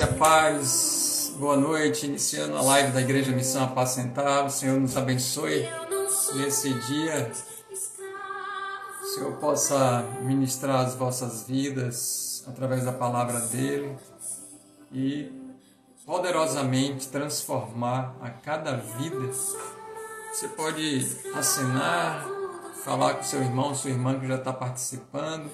graça e a paz, boa noite, iniciando a live da Igreja Missão Apacentar. O Senhor nos abençoe nesse dia, o Senhor possa ministrar as vossas vidas através da palavra dEle e poderosamente transformar a cada vida. Você pode assinar, falar com seu irmão, sua irmã que já está participando.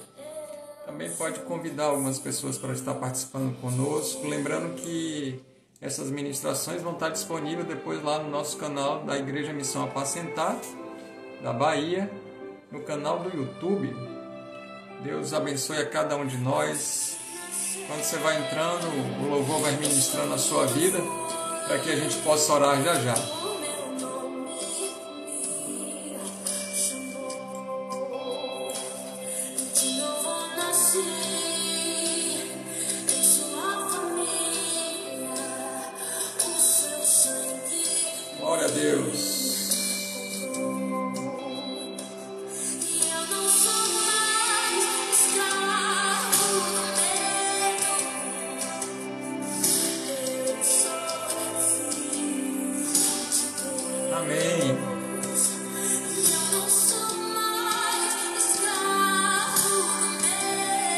Também pode convidar algumas pessoas para estar participando conosco. Lembrando que essas ministrações vão estar disponíveis depois lá no nosso canal da Igreja Missão Apacentar, da Bahia, no canal do YouTube. Deus abençoe a cada um de nós. Quando você vai entrando, o louvor vai ministrando a sua vida, para que a gente possa orar já já. Glória a Deus. Amém.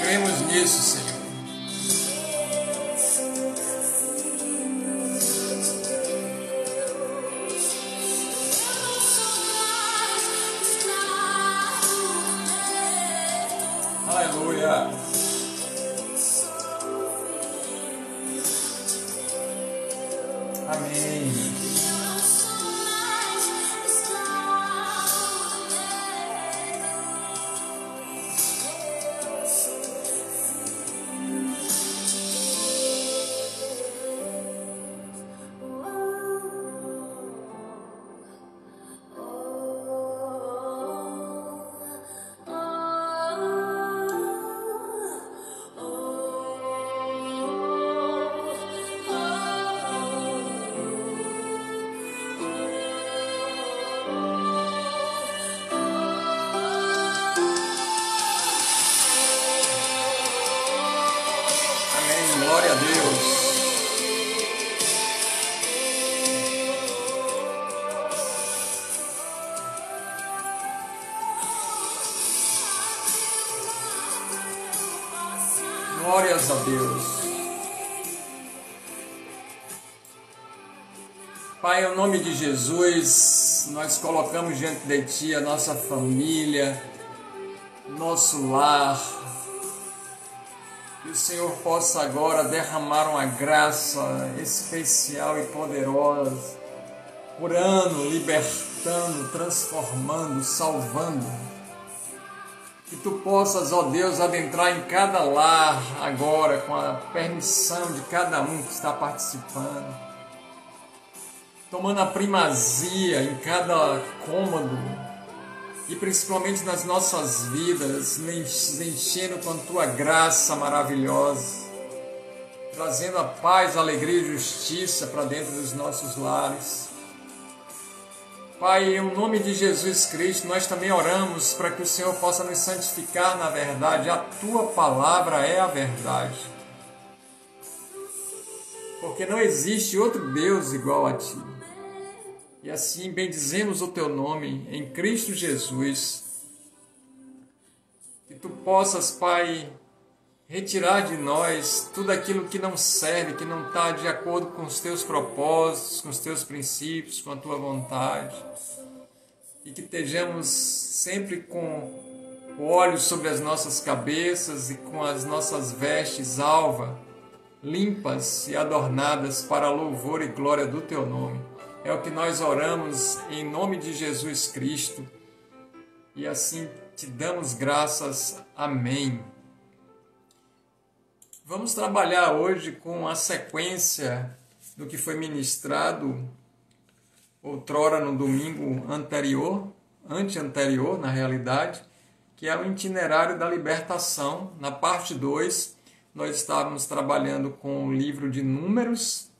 Cremos nisso, Senhor. Aleluia. Amém. Glória a Deus. Glórias a Deus. Pai, em nome de Jesus, nós colocamos diante de Ti a nossa família, nosso lar. Que o Senhor possa agora derramar uma graça especial e poderosa, curando, libertando, transformando, salvando. Que Tu possas, ó Deus, adentrar em cada lar agora, com a permissão de cada um que está participando, tomando a primazia em cada cômodo, e principalmente nas nossas vidas, enchendo com a Tua graça maravilhosa, trazendo a paz, a alegria e justiça para dentro dos nossos lares. Pai, em nome de Jesus Cristo, nós também oramos para que o Senhor possa nos santificar na verdade. A Tua palavra é a verdade. Porque não existe outro Deus igual a Ti. E assim bendizemos o Teu nome em Cristo Jesus. Que Tu possas, Pai, retirar de nós tudo aquilo que não serve, que não está de acordo com os Teus propósitos, com os Teus princípios, com a Tua vontade. E que estejamos sempre com o óleo sobre as nossas cabeças e com as nossas vestes alva, limpas e adornadas para louvor e glória do Teu nome. É o que nós oramos em nome de Jesus Cristo e assim Te damos graças. Amém. Vamos trabalhar hoje com a sequência do que foi ministrado outrora no domingo anteanterior, na realidade, que é o itinerário da libertação. Na parte 2, nós estávamos trabalhando com o livro de Números,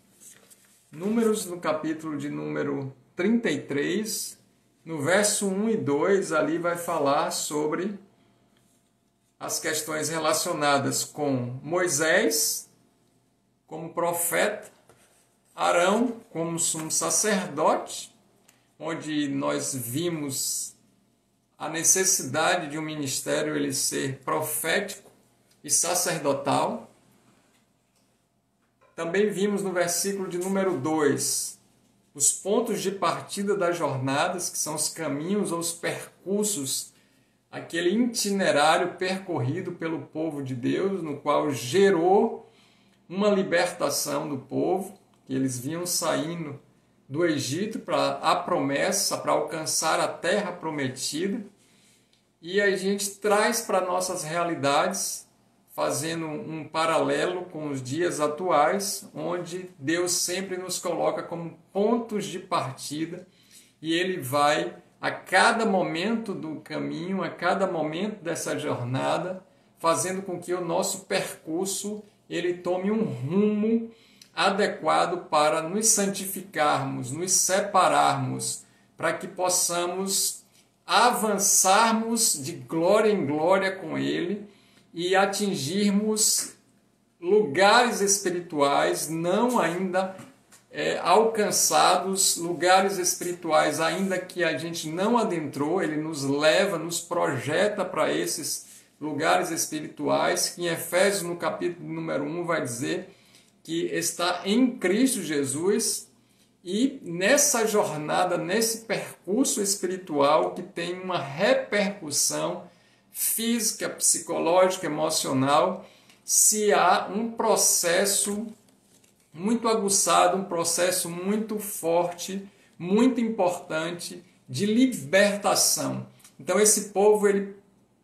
no capítulo de número 33, no verso 1 e 2, ali vai falar sobre as questões relacionadas com Moisés, como profeta, Arão como sumo sacerdote, onde nós vimos a necessidade de um ministério ele ser profético e sacerdotal. Também vimos no versículo de número 2 os pontos de partida das jornadas, que são os caminhos ou os percursos, aquele itinerário percorrido pelo povo de Deus, no qual gerou uma libertação do povo, que eles vinham saindo do Egito para a promessa, para alcançar a terra prometida. E a gente traz para nossas realidades, fazendo um paralelo com os dias atuais, onde Deus sempre nos coloca como pontos de partida e Ele vai, a cada momento do caminho, a cada momento dessa jornada, fazendo com que o nosso percurso ele tome um rumo adequado para nos santificarmos, nos separarmos, para que possamos avançarmos de glória em glória com Ele e atingirmos lugares espirituais não ainda alcançados, lugares espirituais ainda que a gente não adentrou. Ele nos leva, nos projeta para esses lugares espirituais, que em Efésios, no capítulo número 1, vai dizer que está em Cristo Jesus. E nessa jornada, nesse percurso espiritual que tem uma repercussão física, psicológica, emocional, se há um processo muito aguçado, um processo muito forte, muito importante de libertação. Então esse povo ele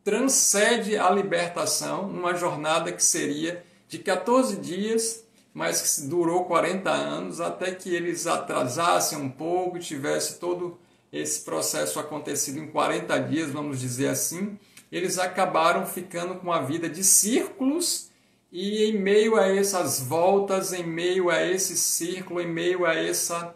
transcende a libertação numa jornada que seria de 14 dias, mas que durou 40 anos, até que eles atrasassem um pouco, tivesse todo esse processo acontecido em 40 dias, vamos dizer assim. Eles acabaram ficando com a vida de círculos e em meio a essas voltas, em meio a esse círculo, em meio a essa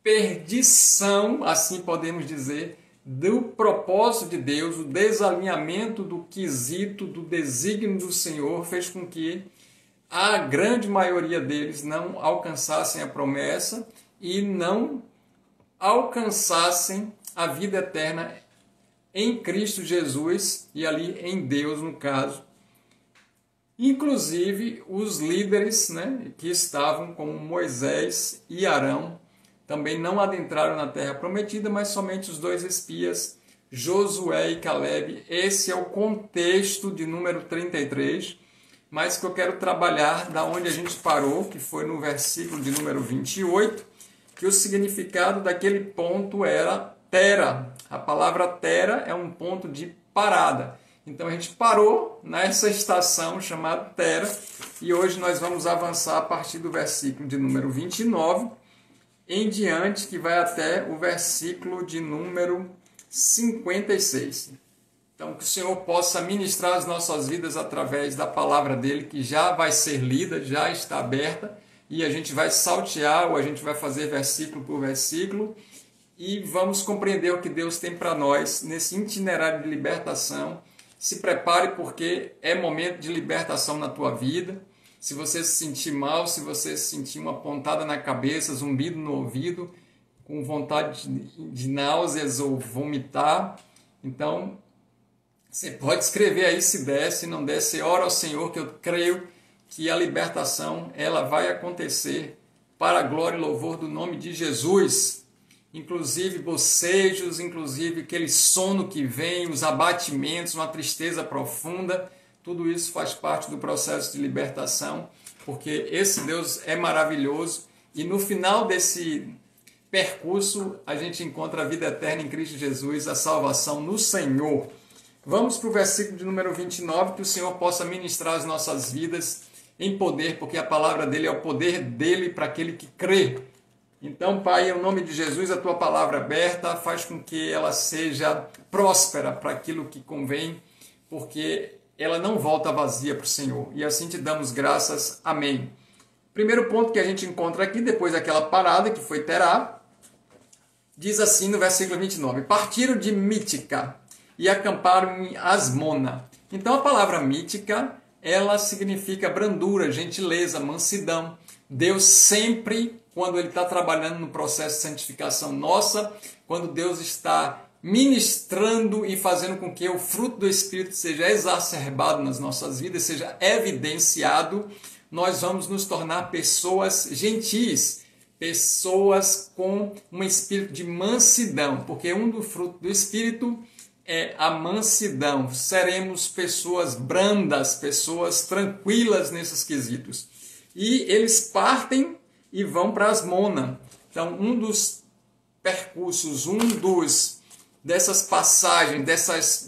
perdição, assim podemos dizer, do propósito de Deus, o desalinhamento do quesito, do desígnio do Senhor, fez com que a grande maioria deles não alcançassem a promessa e não alcançassem a vida eterna em Cristo Jesus e ali em Deus, no caso. Inclusive os líderes, que estavam como Moisés e Arão também não adentraram na terra prometida, mas somente os dois espias, Josué e Caleb. Esse é o contexto de número 33, mas que eu quero trabalhar da onde a gente parou, que foi no versículo de número 28, que o significado daquele ponto era Tera. A palavra Tera é um ponto de parada. Então a gente parou nessa estação chamada Tera e hoje nós vamos avançar a partir do versículo de número 29 em diante, que vai até o versículo de número 56. Então que o Senhor possa ministrar as nossas vidas através da palavra dele, que já vai ser lida, já está aberta, e a gente vai saltear ou a gente vai fazer versículo por versículo e vamos compreender o que Deus tem para nós nesse itinerário de libertação. Se prepare, porque é momento de libertação na tua vida. Se você se sentir mal, se você sentir uma pontada na cabeça, zumbido no ouvido, com vontade de náuseas ou vomitar, então você pode escrever aí se der, se não der, você ora ao Senhor, que eu creio que a libertação ela vai acontecer para a glória e louvor do nome de Jesus. Inclusive bocejos, inclusive aquele sono que vem, os abatimentos, uma tristeza profunda, tudo isso faz parte do processo de libertação, porque esse Deus é maravilhoso e no final desse percurso a gente encontra a vida eterna em Cristo Jesus, a salvação no Senhor. Vamos para o versículo de número 29, que o Senhor possa ministrar as nossas vidas em poder, porque a palavra dele é o poder dele para aquele que crê. Então, Pai, em nome de Jesus, a Tua palavra aberta faz com que ela seja próspera para aquilo que convém, porque ela não volta vazia para o Senhor. E assim te damos graças. Amém. Primeiro ponto que a gente encontra aqui, depois daquela parada que foi Terá, diz assim no versículo 29, partiram de Mítica e acamparam em Asmona. Então, a palavra Mítica ela significa brandura, gentileza, mansidão. Deus sempre, quando Ele está trabalhando no processo de santificação nossa, quando Deus está ministrando e fazendo com que o fruto do Espírito seja exacerbado nas nossas vidas, seja evidenciado, nós vamos nos tornar pessoas gentis, pessoas com um espírito de mansidão, porque um dos frutos do Espírito é a mansidão. Seremos pessoas brandas, pessoas tranquilas nesses quesitos. E eles partem e vão para Asmona. Então, um dos percursos, dessas passagens,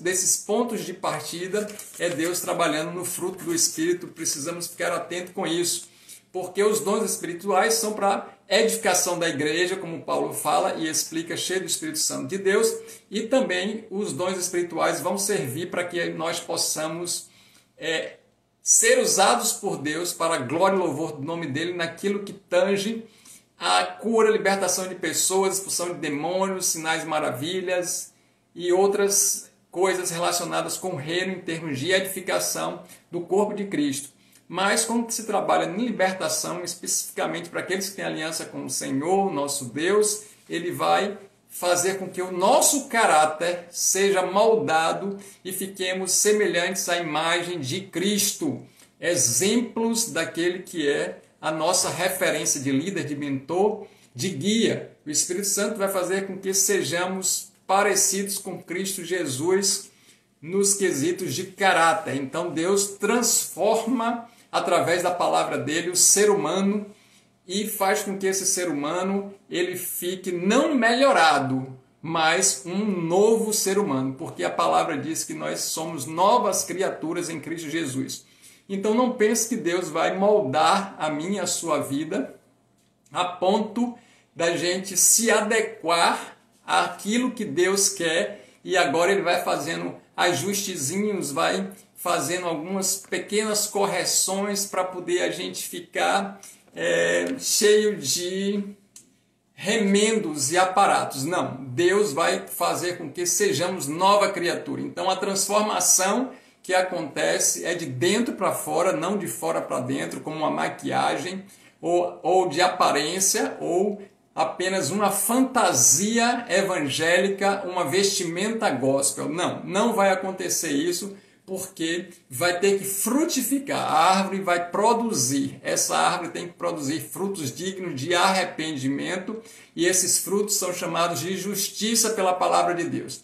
desses pontos de partida, é Deus trabalhando no fruto do Espírito. Precisamos ficar atentos com isso, porque os dons espirituais são para edificação da igreja, como Paulo fala e explica, cheio do Espírito Santo de Deus, e também os dons espirituais vão servir para que nós possamos ser usados por Deus para a glória e louvor do nome dele naquilo que tange a cura, libertação de pessoas, expulsão de demônios, sinais e maravilhas e outras coisas relacionadas com o reino em termos de edificação do corpo de Cristo. Mas como que se trabalha em libertação, especificamente para aqueles que têm aliança com o Senhor, nosso Deus, Ele vai fazer com que o nosso caráter seja moldado e fiquemos semelhantes à imagem de Cristo, exemplos daquele que é a nossa referência de líder, de mentor, de guia. O Espírito Santo vai fazer com que sejamos parecidos com Cristo Jesus nos quesitos de caráter. Então Deus transforma através da palavra dele o ser humano e faz com que esse ser humano ele fique não melhorado, mas um novo ser humano, porque a palavra diz que nós somos novas criaturas em Cristo Jesus. Então não pense que Deus vai moldar a minha e a sua vida a ponto da gente se adequar àquilo que Deus quer e agora ele vai fazendo ajustezinhos, vai fazendo algumas pequenas correções para poder a gente ficar cheio de remendos e aparatos. Não, Deus vai fazer com que sejamos nova criatura. Então a transformação que acontece é de dentro para fora, não de fora para dentro, como uma maquiagem ou de aparência ou apenas uma fantasia evangélica, uma vestimenta gospel. Não, não vai acontecer isso, porque vai ter que frutificar. A árvore vai produzir. Essa árvore tem que produzir frutos dignos de arrependimento e esses frutos são chamados de justiça pela palavra de Deus.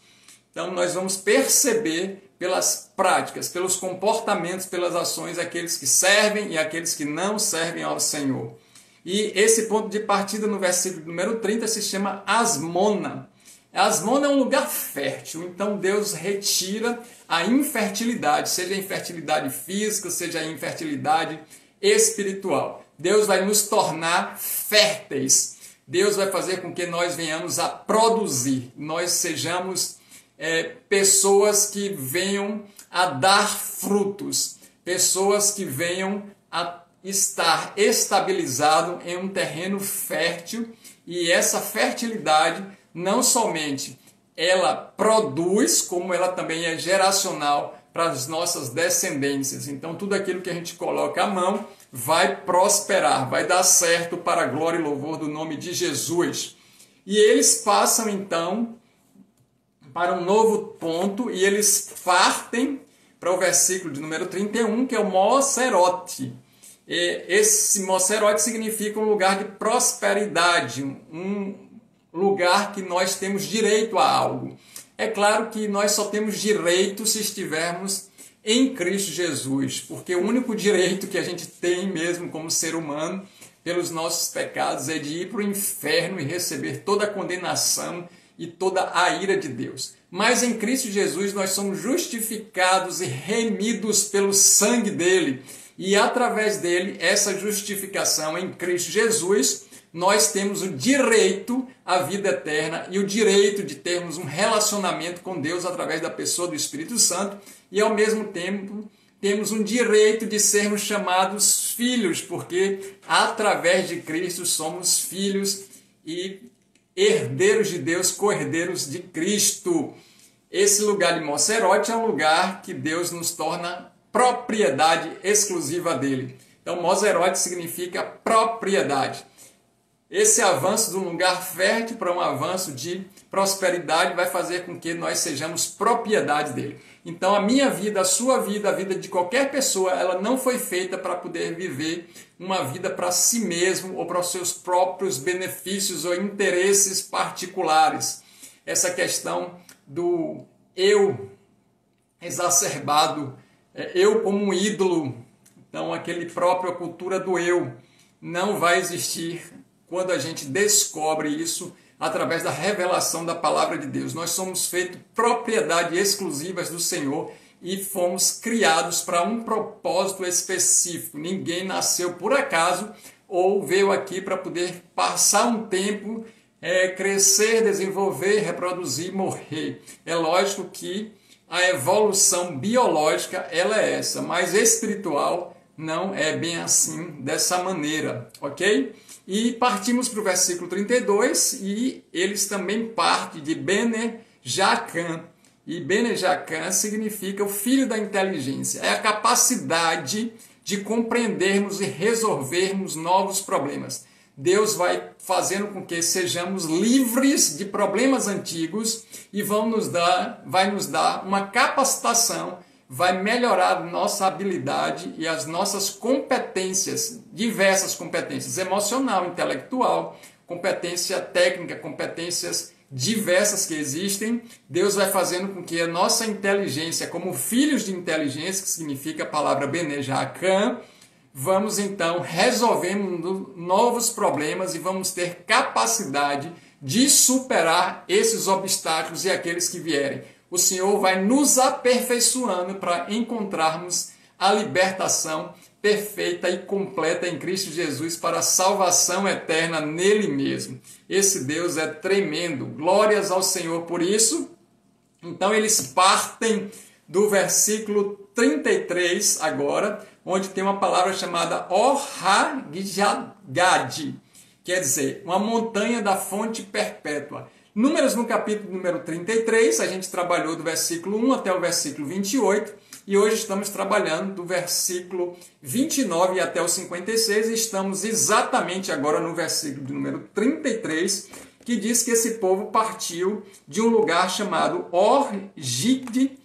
Então nós vamos perceber pelas práticas, pelos comportamentos, pelas ações, aqueles que servem e aqueles que não servem ao Senhor. E esse ponto de partida no versículo número 30 se chama Asmona. Asmona é um lugar fértil, então Deus retira a infertilidade, seja a infertilidade física, seja a infertilidade espiritual. Deus vai nos tornar férteis. Deus vai fazer com que nós venhamos a produzir, nós sejamos pessoas que venham a dar frutos, pessoas que venham a estar estabilizado em um terreno fértil, e essa fertilidade não somente ela produz, como ela também é geracional para as nossas descendências. Então tudo aquilo que a gente coloca à mão vai prosperar, vai dar certo para a glória e louvor do nome de Jesus. E eles passam então para um novo ponto e eles partem para o versículo de número 31, que é o Moserote. Esse Moserote significa um lugar de prosperidade, um lugar que nós temos direito a algo. É claro que nós só temos direito se estivermos em Cristo Jesus, porque o único direito que a gente tem mesmo como ser humano, pelos nossos pecados, é de ir para o inferno e receber toda a condenação e toda a ira de Deus. Mas em Cristo Jesus nós somos justificados e remidos pelo sangue dele. E através dele, essa justificação em Cristo Jesus, nós temos o direito à vida eterna e o direito de termos um relacionamento com Deus através da pessoa do Espírito Santo e ao mesmo tempo temos um direito de sermos chamados filhos, porque através de Cristo somos filhos e herdeiros de Deus, co-herdeiros de Cristo. Esse lugar de Moserote é um lugar que Deus nos torna propriedade exclusiva dele. Então, moserote significa propriedade. Esse avanço de um lugar fértil para um avanço de prosperidade vai fazer com que nós sejamos propriedade dele. Então, a minha vida, a sua vida, a vida de qualquer pessoa, ela não foi feita para poder viver uma vida para si mesmo ou para os seus próprios benefícios ou interesses particulares. Essa questão do eu exacerbado, eu como um ídolo, então aquele própria cultura do eu não vai existir quando a gente descobre isso através da revelação da palavra de Deus. Nós somos feitos propriedade exclusivas do Senhor e fomos criados para um propósito específico. Ninguém nasceu por acaso ou veio aqui para poder passar um tempo, crescer, desenvolver, reproduzir, morrer. É lógico que a evolução biológica ela é essa, mas espiritual não é bem assim, dessa maneira, ok? E partimos para o versículo 32 e eles também partem de Bene Jaacan. E Bene Jaacan significa o filho da inteligência. É a capacidade de compreendermos e resolvermos novos problemas. Deus vai fazendo com que sejamos livres de problemas antigos e vai nos dar uma capacitação, vai melhorar nossa habilidade e as nossas competências, diversas competências, emocional, intelectual, competência técnica, competências diversas que existem. Deus vai fazendo com que a nossa inteligência, como filhos de inteligência, que significa a palavra Bene Jaacan, vamos então resolvendo novos problemas e vamos ter capacidade de superar esses obstáculos e aqueles que vierem. O Senhor vai nos aperfeiçoando para encontrarmos a libertação perfeita e completa em Cristo Jesus para a salvação eterna nele mesmo. Esse Deus é tremendo. Glórias ao Senhor por isso. Então eles partem do versículo 33 agora, onde tem uma palavra chamada Or-Ha-Gad, quer dizer, uma montanha da fonte perpétua. Números no capítulo número 33, a gente trabalhou do versículo 1 até o versículo 28, e hoje estamos trabalhando do versículo 29 até o 56, e estamos exatamente agora no versículo de número 33, que diz que esse povo partiu de um lugar chamado Or-Gid-Gad,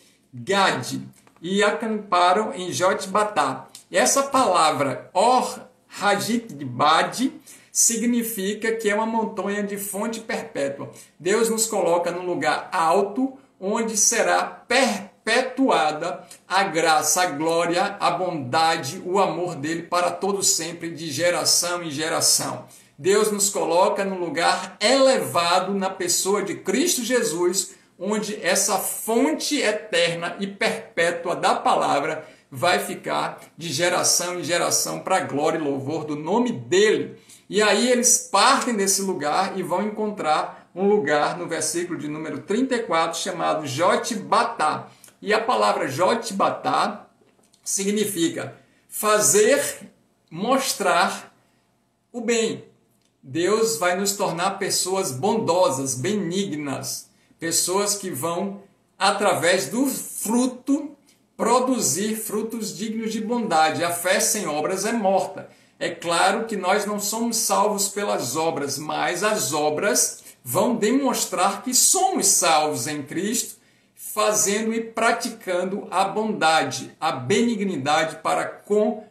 e acamparam em Jotbatá. E essa palavra Or-Hagid-Bad significa que é uma montanha de fonte perpétua. Deus nos coloca num lugar alto, onde será perpetuada a graça, a glória, a bondade, o amor dele para todo sempre, de geração em geração. Deus nos coloca num lugar elevado na pessoa de Cristo Jesus, onde essa fonte eterna e perpétua da palavra vai ficar de geração em geração para a glória e louvor do nome dele. E aí eles partem desse lugar e vão encontrar um lugar no versículo de número 34 chamado Jotbatá. E a palavra Jotbatá significa fazer, mostrar o bem. Deus vai nos tornar pessoas bondosas, benignas, pessoas que vão, através do fruto, produzir frutos dignos de bondade. A fé sem obras é morta. É claro que nós não somos salvos pelas obras, mas as obras vão demonstrar que somos salvos em Cristo, fazendo e praticando a bondade, a benignidade para com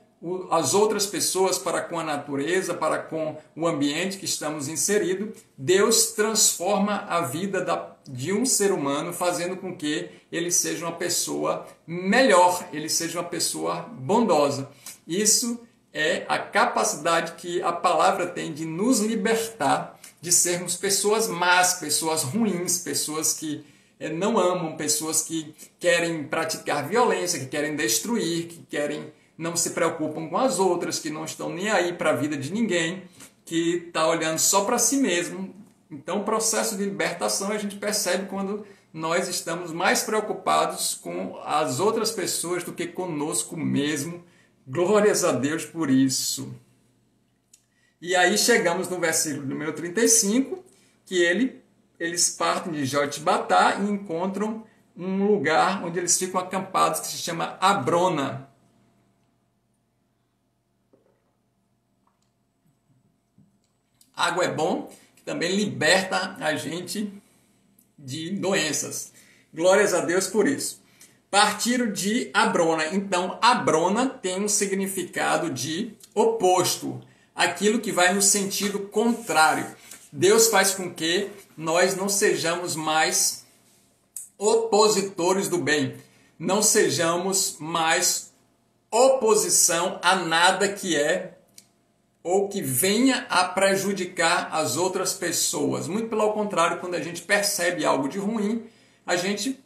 as outras pessoas, para com a natureza, para com o ambiente que estamos inseridos. Deus transforma a vida de um ser humano, fazendo com que ele seja uma pessoa melhor, ele seja uma pessoa bondosa. Isso é a capacidade que a palavra tem de nos libertar de sermos pessoas más, pessoas ruins, pessoas que não amam, pessoas que querem praticar violência, que querem destruir, que não se preocupam com as outras, que não estão nem aí para a vida de ninguém, que está olhando só para si mesmo. Então, o processo de libertação a gente percebe quando nós estamos mais preocupados com as outras pessoas do que conosco mesmo. Glórias a Deus por isso. E aí chegamos no versículo número 35, que eles partem de Jotbatá e encontram um lugar onde eles ficam acampados que se chama Abrona. Água é bom, que também liberta a gente de doenças. Glórias a Deus por isso. Partiram de Abrona. Então, Abrona tem um significado de oposto, aquilo que vai no sentido contrário. Deus faz com que nós não sejamos mais opositores do bem, não sejamos mais oposição a nada que é ou que venha a prejudicar as outras pessoas. Muito pelo contrário, quando a gente percebe algo de ruim, a gente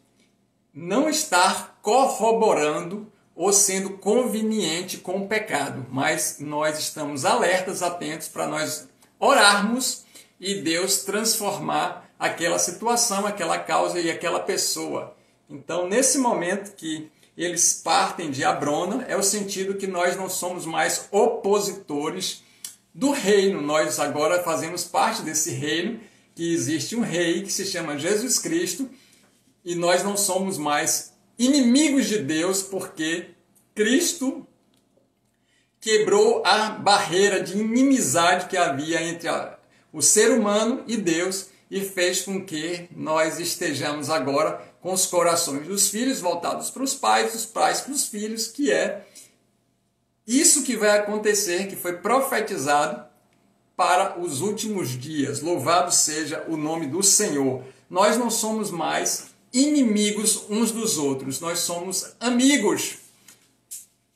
não está corroborando ou sendo conveniente com o pecado, mas nós estamos alertas, atentos para nós orarmos e Deus transformar aquela situação, aquela causa e aquela pessoa. Então, nesse momento que eles partem de Abrona, é o sentido que nós não somos mais opositores do reino. Nós agora fazemos parte desse reino, que existe um rei que se chama Jesus Cristo, e nós não somos mais inimigos de Deus, porque Cristo quebrou a barreira de inimizade que havia entre o ser humano e Deus e fez com que nós estejamos agora com os corações dos filhos voltados para os pais, dos pais para os filhos, que é isso que vai acontecer, que foi profetizado para os últimos dias. Louvado seja o nome do Senhor. Nós não somos mais inimigos uns dos outros, nós somos amigos.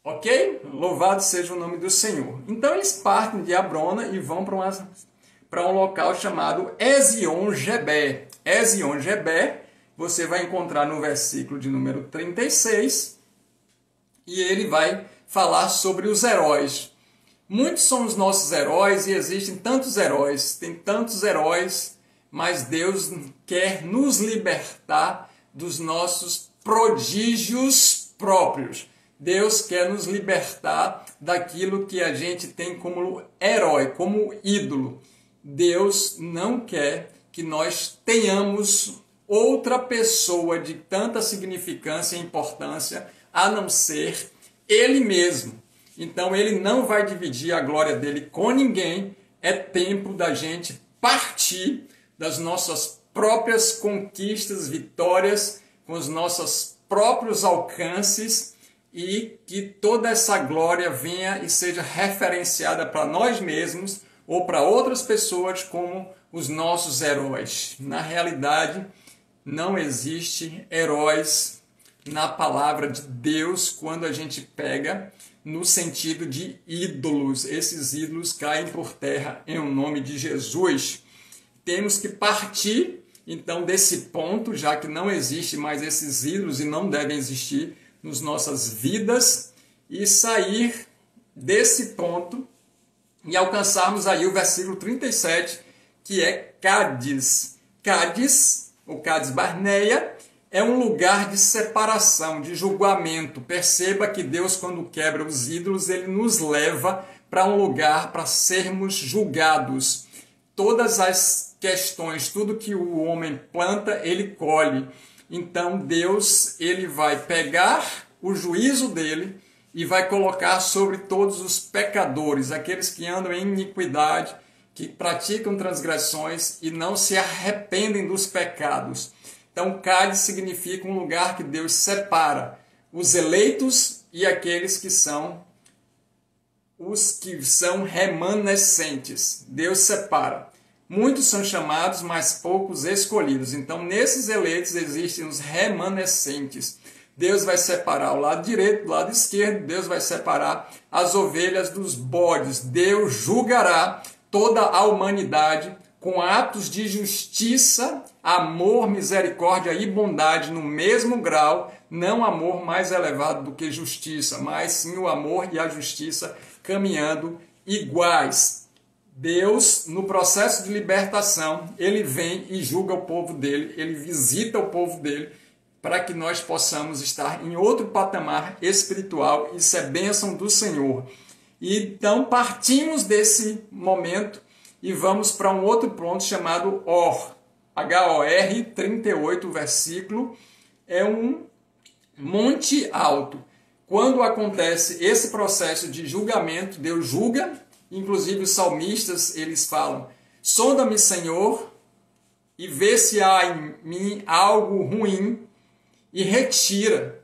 Ok? Louvado seja o nome do Senhor. Então eles partem de Abrona e vão para um local chamado Ezion-Geber. Ezion-Geber, você vai encontrar no versículo de número 36, e ele vai falar sobre os heróis. Muitos são os nossos heróis e existem tantos heróis, tem tantos heróis, mas Deus quer nos libertar dos nossos prodígios próprios. Deus quer nos libertar daquilo que a gente tem como herói, como ídolo. Deus não quer que nós tenhamos outra pessoa de tanta significância e importância a não ser Ele mesmo. Então Ele não vai dividir a glória dele com ninguém. É tempo da gente partir das nossas próprias conquistas, vitórias, com os nossos próprios alcances, e que toda essa glória venha e seja referenciada para nós mesmos ou para outras pessoas como os nossos heróis. Na realidade, não existe heróis na palavra de Deus quando a gente pega no sentido de ídolos. Esses ídolos caem por terra em nome de Jesus. Temos que partir, então, desse ponto, já que não existe mais esses ídolos e não devem existir nas nossas vidas, e sair desse ponto e alcançarmos aí o versículo 37, que é Cádiz. Cádiz, ou Cádiz Barneia, é um lugar de separação, de julgamento. Perceba que Deus, quando quebra os ídolos, Ele nos leva para um lugar para sermos julgados. Todas as questões, tudo que o homem planta, ele colhe. Então Deus, Ele vai pegar o juízo dele e vai colocar sobre todos os pecadores, aqueles que andam em iniquidade, que praticam transgressões e não se arrependem dos pecados. Então, Cádiz significa um lugar que Deus separa os eleitos e aqueles que são remanescentes. Deus separa. Muitos são chamados, mas poucos escolhidos. Então, nesses eleitos existem os remanescentes. Deus vai separar o lado direito do lado esquerdo. Deus vai separar as ovelhas dos bodes. Deus julgará toda a humanidade com atos de justiça, amor, misericórdia e bondade no mesmo grau, não amor mais elevado do que justiça, mas sim o amor e a justiça caminhando iguais. Deus, no processo de libertação, Ele vem e julga o povo dele, Ele visita o povo dele, para que nós possamos estar em outro patamar espiritual. Isso é bênção do Senhor. E então partimos desse momento e vamos para um outro ponto chamado Or, H-O-R 38, versículo é um monte alto. Quando acontece esse processo de julgamento, Deus julga, inclusive os salmistas, eles falam: sonda-me, Senhor, e vê se há em mim algo ruim, e retira.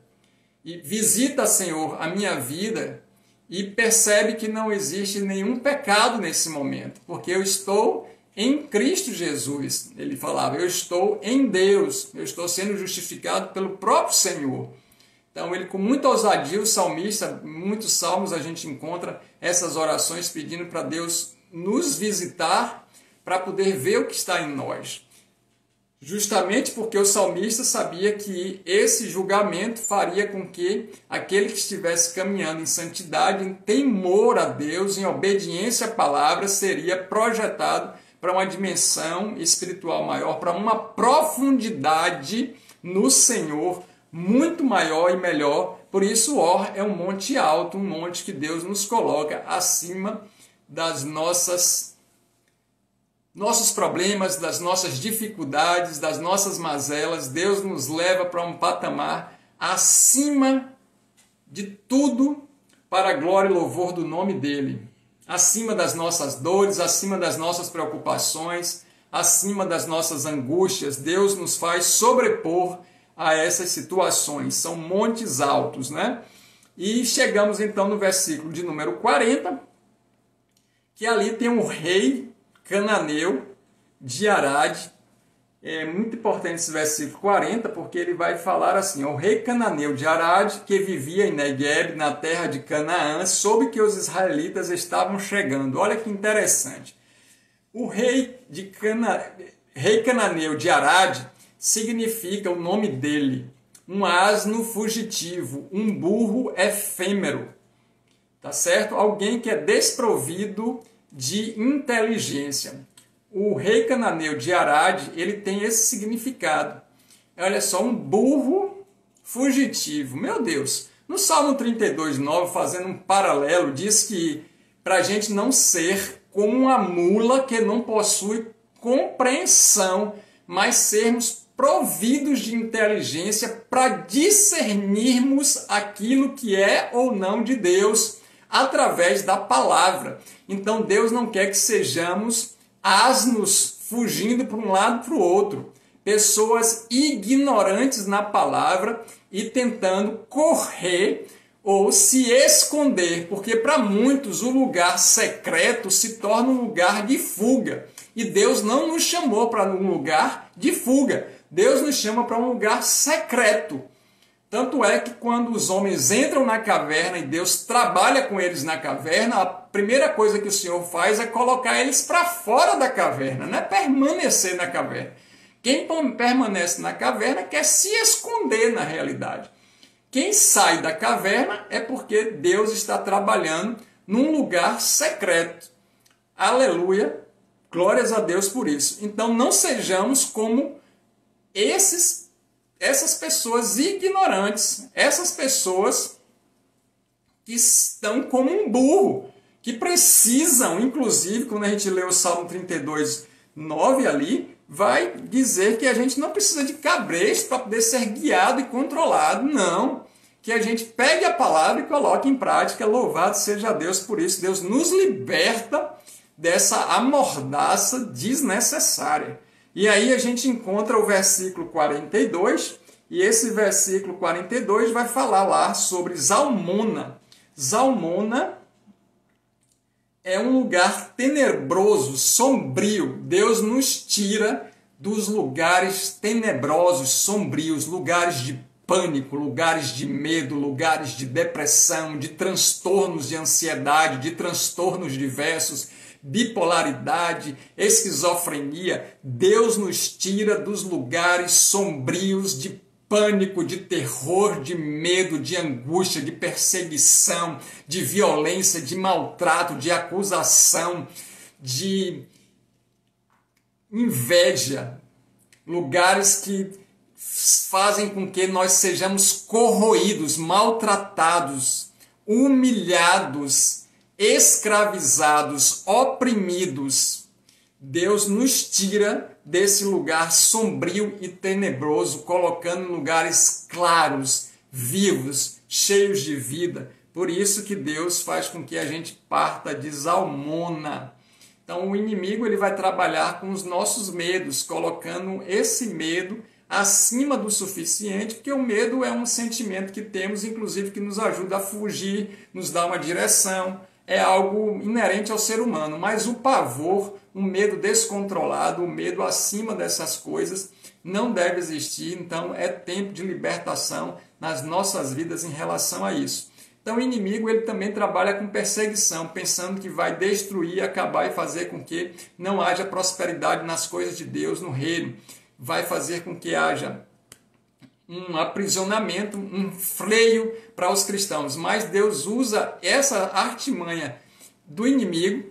E visita, Senhor, a minha vida, e percebe que não existe nenhum pecado nesse momento, porque eu estou em Cristo Jesus. Ele falava: eu estou em Deus, eu estou sendo justificado pelo próprio Senhor. Então, ele, com muita ousadia, o salmista, muitos salmos a gente encontra essas orações pedindo para Deus nos visitar, para poder ver o que está em nós. Justamente porque o salmista sabia que esse julgamento faria com que aquele que estivesse caminhando em santidade, em temor a Deus, em obediência à palavra, seria projetado para uma dimensão espiritual maior, para uma profundidade no Senhor muito maior e melhor. Por isso, Or é um monte alto, um monte que Deus nos coloca acima das nossos problemas, das nossas dificuldades, das nossas mazelas. Deus nos leva para um patamar acima de tudo, para a glória e louvor do nome dele. Acima das nossas dores, acima das nossas preocupações, acima das nossas angústias. Deus nos faz sobrepor a essas situações. São montes altos, né? E chegamos então no versículo de número 40, que ali tem um rei cananeu de Arade. É muito importante esse versículo 40, porque ele vai falar assim: o rei cananeu de Arade, que vivia em Negueb, na terra de Canaã, soube que os israelitas estavam chegando. Olha que interessante. O rei cananeu de Arade significa o nome dele, um asno fugitivo, um burro efêmero, tá certo? Alguém que é desprovido de inteligência. O rei cananeu de Arade, ele tem esse significado. Olha só, um burro fugitivo. Meu Deus! No Salmo 32:9, fazendo um paralelo, diz que para a gente não ser como uma mula que não possui compreensão, mas sermos providos de inteligência para discernirmos aquilo que é ou não de Deus através da palavra. Então Deus não quer que sejamos asnos fugindo para um lado para o outro, pessoas ignorantes na palavra e tentando correr ou se esconder, porque para muitos o lugar secreto se torna um lugar de fuga. E Deus não nos chamou para um lugar de fuga. Deus nos chama para um lugar secreto. Tanto é que quando os homens entram na caverna e Deus trabalha com eles na caverna, a primeira coisa que o Senhor faz é colocar eles para fora da caverna, não é permanecer na caverna. Quem permanece na caverna quer se esconder na realidade. Quem sai da caverna é porque Deus está trabalhando num lugar secreto. Aleluia! Glórias a Deus por isso. Então não sejamos como essas pessoas ignorantes, essas pessoas que estão como um burro, que precisam, inclusive, quando a gente lê o Salmo 32:9 ali, vai dizer que a gente não precisa de cabresto para poder ser guiado e controlado, não. Que a gente pegue a palavra e coloque em prática. Louvado seja Deus por isso. Deus nos liberta dessa amordaça desnecessária. E aí a gente encontra o versículo 42, e esse versículo 42 vai falar lá sobre Zalmona. Zalmona é um lugar tenebroso, sombrio. Deus nos tira dos lugares tenebrosos, sombrios, lugares de pânico, lugares de medo, lugares de depressão, de transtornos de ansiedade, de transtornos diversos, bipolaridade, esquizofrenia. Deus nos tira dos lugares sombrios de pânico, de terror, de medo, de angústia, de perseguição, de violência, de maltrato, de acusação, de inveja. Lugares que fazem com que nós sejamos corroídos, maltratados, humilhados, escravizados, oprimidos. Deus nos tira desse lugar sombrio e tenebroso, colocando em lugares claros, vivos, cheios de vida. Por isso que Deus faz com que a gente parta de Zalmona. Então o inimigo ele vai trabalhar com os nossos medos, colocando esse medo acima do suficiente, porque o medo é um sentimento que temos, inclusive, que nos ajuda a fugir, nos dá uma direção, é algo inerente ao ser humano. Mas o pavor, o medo descontrolado, o medo acima dessas coisas, não deve existir. Então é tempo de libertação nas nossas vidas em relação a isso. Então o inimigo ele também trabalha com perseguição, pensando que vai destruir, acabar e fazer com que não haja prosperidade nas coisas de Deus, no reino. Vai fazer com que haja um aprisionamento, um freio para os cristãos. Mas Deus usa essa artimanha do inimigo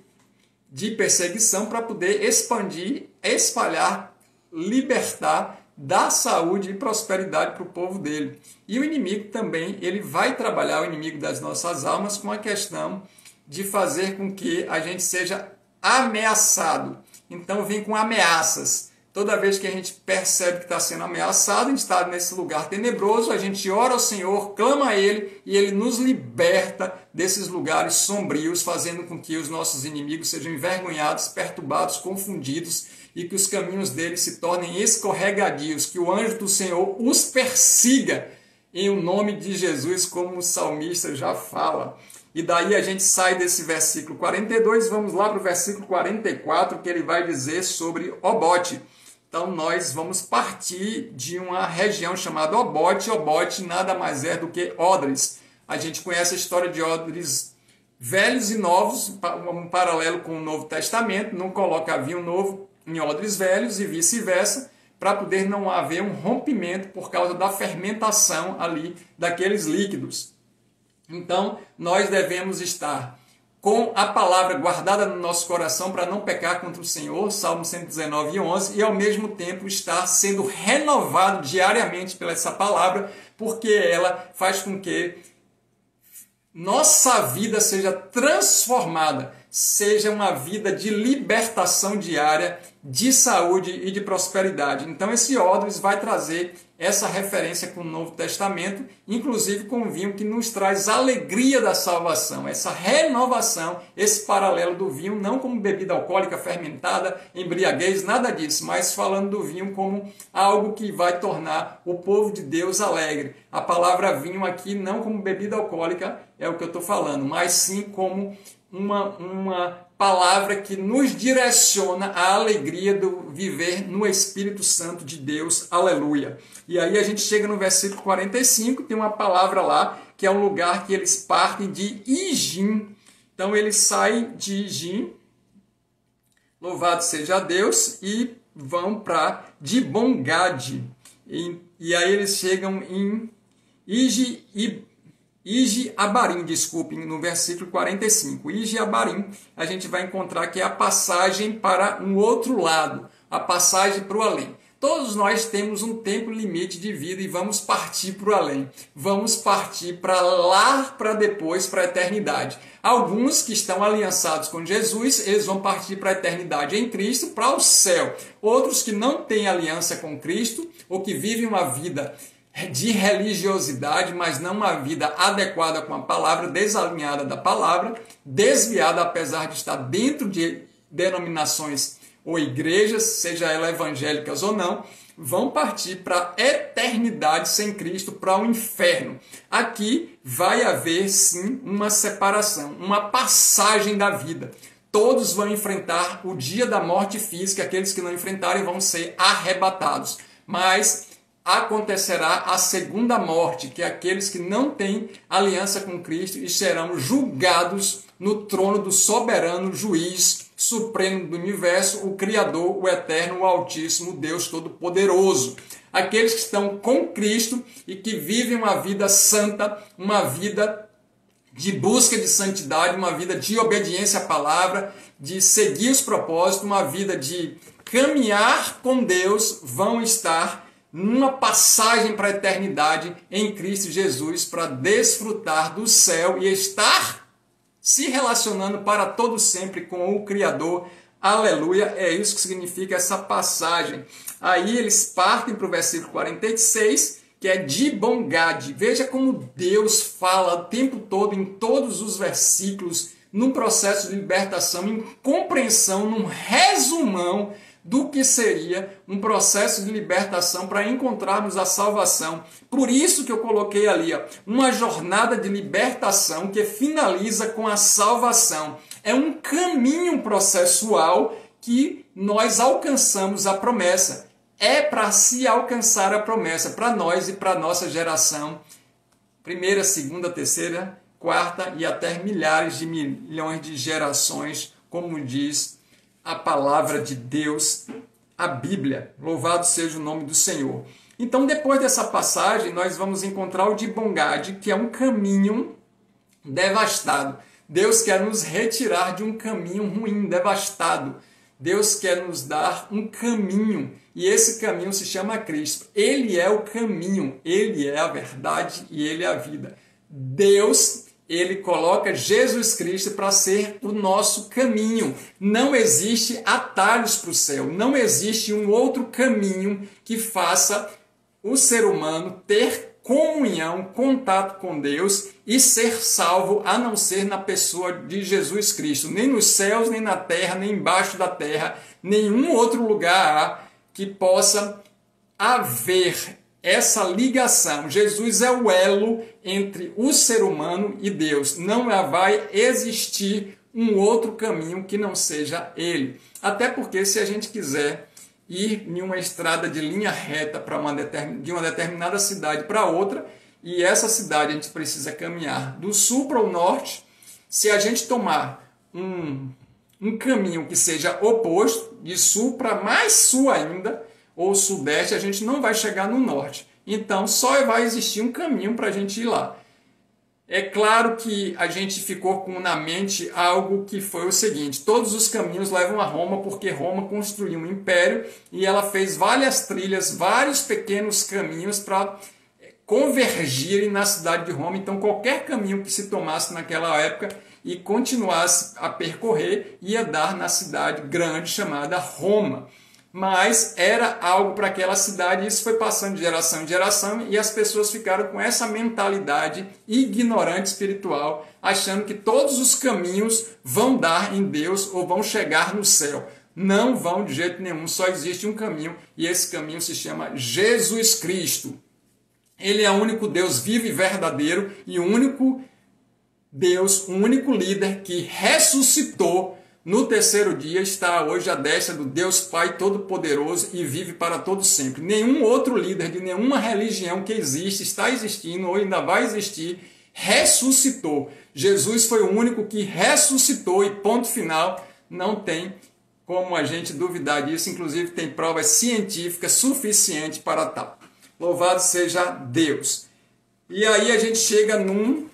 de perseguição para poder expandir, espalhar, libertar, dar saúde e prosperidade para o povo dele. E o inimigo também, ele vai trabalhar, o inimigo das nossas almas, com a questão de fazer com que a gente seja ameaçado. Então vem com ameaças. Toda vez que a gente percebe que está sendo ameaçado, a gente está nesse lugar tenebroso, a gente ora ao Senhor, clama a Ele e Ele nos liberta desses lugares sombrios, fazendo com que os nossos inimigos sejam envergonhados, perturbados, confundidos e que os caminhos deles se tornem escorregadios, que o anjo do Senhor os persiga em o nome de Jesus, como o salmista já fala. E daí a gente sai desse versículo 42, vamos lá para o versículo 44, que ele vai dizer sobre Obote. Então nós vamos partir de uma região chamada Obote. Obote nada mais é do que odres. A gente conhece a história de odres velhos e novos, um paralelo com o Novo Testamento, não coloca vinho novo em odres velhos e vice-versa, para poder não haver um rompimento por causa da fermentação ali daqueles líquidos. Então, nós devemos estar com a palavra guardada no nosso coração para não pecar contra o Senhor, Salmo 119:11, e ao mesmo tempo estar sendo renovado diariamente pela essa palavra, porque ela faz com que nossa vida seja transformada, seja uma vida de libertação diária, de saúde e de prosperidade. Então esse odres vai trazer essa referência com o Novo Testamento, inclusive com o vinho que nos traz a alegria da salvação, essa renovação, esse paralelo do vinho, não como bebida alcoólica fermentada, embriaguez, nada disso, mas falando do vinho como algo que vai tornar o povo de Deus alegre. A palavra vinho aqui não como bebida alcoólica é o que eu estou falando, mas sim como uma palavra que nos direciona à alegria do viver no Espírito Santo de Deus. Aleluia. E aí a gente chega no versículo 45, tem uma palavra lá, que é um lugar que eles partem de Ijim. Então eles saem de Ijim, louvado seja Deus, e vão para Dibon-Gad. E aí eles chegam em Ije-Abarim, desculpem, no versículo 45. Ije-Abarim, a gente vai encontrar que é a passagem para um outro lado, a passagem para o além. Todos nós temos um tempo limite de vida e vamos partir para o além. Vamos partir para lá, para depois, para a eternidade. Alguns que estão aliançados com Jesus, eles vão partir para a eternidade em Cristo, para o céu. Outros que não têm aliança com Cristo, ou que vivem uma vida de religiosidade, mas não uma vida adequada com a palavra, desalinhada da palavra, desviada apesar de estar dentro de denominações ou igrejas, seja elas evangélicas ou não, vão partir para a eternidade sem Cristo, para o inferno. Aqui vai haver sim uma separação, uma passagem da vida. Todos vão enfrentar o dia da morte física, aqueles que não enfrentarem vão ser arrebatados. Mas acontecerá a segunda morte, que é aqueles que não têm aliança com Cristo e serão julgados no trono do soberano juiz supremo do universo, o Criador, o Eterno, o Altíssimo, o Deus Todo-Poderoso. Aqueles que estão com Cristo e que vivem uma vida santa, uma vida de busca de santidade, uma vida de obediência à palavra, de seguir os propósitos, uma vida de caminhar com Deus, vão estar numa passagem para a eternidade em Cristo Jesus para desfrutar do céu e estar se relacionando para todo sempre com o Criador, Aleluia, é isso que significa essa passagem. Aí eles partem para o versículo 46, que é de bondade. Veja como Deus fala o tempo todo, em todos os versículos, num processo de libertação, em compreensão, num resumão do que seria um processo de libertação para encontrarmos a salvação. Por isso que eu coloquei ali, ó, uma jornada de libertação que finaliza com a salvação. É um caminho processual que nós alcançamos a promessa. É para se alcançar a promessa, para nós e para a nossa geração. Primeira, segunda, terceira, quarta e até milhares de milhões de gerações, como diz a palavra de Deus, a Bíblia. Louvado seja o nome do Senhor. Então, depois dessa passagem, nós vamos encontrar o de bondade, que é um caminho devastado. Deus quer nos retirar de um caminho ruim, devastado. Deus quer nos dar um caminho, e esse caminho se chama Cristo. Ele é o caminho, Ele é a verdade e Ele é a vida. Deus, Ele coloca Jesus Cristo para ser o nosso caminho. Não existe atalhos para o céu, não existe um outro caminho que faça o ser humano ter comunhão, contato com Deus e ser salvo, a não ser na pessoa de Jesus Cristo. Nem nos céus, nem na terra, nem embaixo da terra, nenhum outro lugar há que possa haver essa ligação. Jesus é o elo entre o ser humano e Deus. Não vai existir um outro caminho que não seja ele. Até porque se a gente quiser ir em uma estrada de linha reta de uma determinada cidade para outra, e essa cidade a gente precisa caminhar do sul para o norte, se a gente tomar um caminho que seja oposto, de sul para mais sul ainda, ou sudeste, a gente não vai chegar no norte. Então só vai existir um caminho para a gente ir lá. É claro que a gente ficou na mente algo que foi o seguinte: todos os caminhos levam a Roma, porque Roma construiu um império e ela fez várias trilhas, vários pequenos caminhos para convergirem na cidade de Roma. Então qualquer caminho que se tomasse naquela época e continuasse a percorrer ia dar na cidade grande chamada Roma. Mas era algo para aquela cidade, e isso foi passando de geração em geração, e as pessoas ficaram com essa mentalidade ignorante espiritual, achando que todos os caminhos vão dar em Deus ou vão chegar no céu. Não vão de jeito nenhum, só existe um caminho, e esse caminho se chama Jesus Cristo. Ele é o único Deus vivo e verdadeiro, e o único Deus, o único líder que ressuscitou no terceiro dia, está hoje à destra do Deus Pai Todo-Poderoso e vive para todo sempre. Nenhum outro líder de nenhuma religião que existe, está existindo ou ainda vai existir, ressuscitou. Jesus foi o único que ressuscitou, e ponto final. Não tem como a gente duvidar disso, inclusive tem provas científicas suficientes para tal. Louvado seja Deus. E aí a gente chega num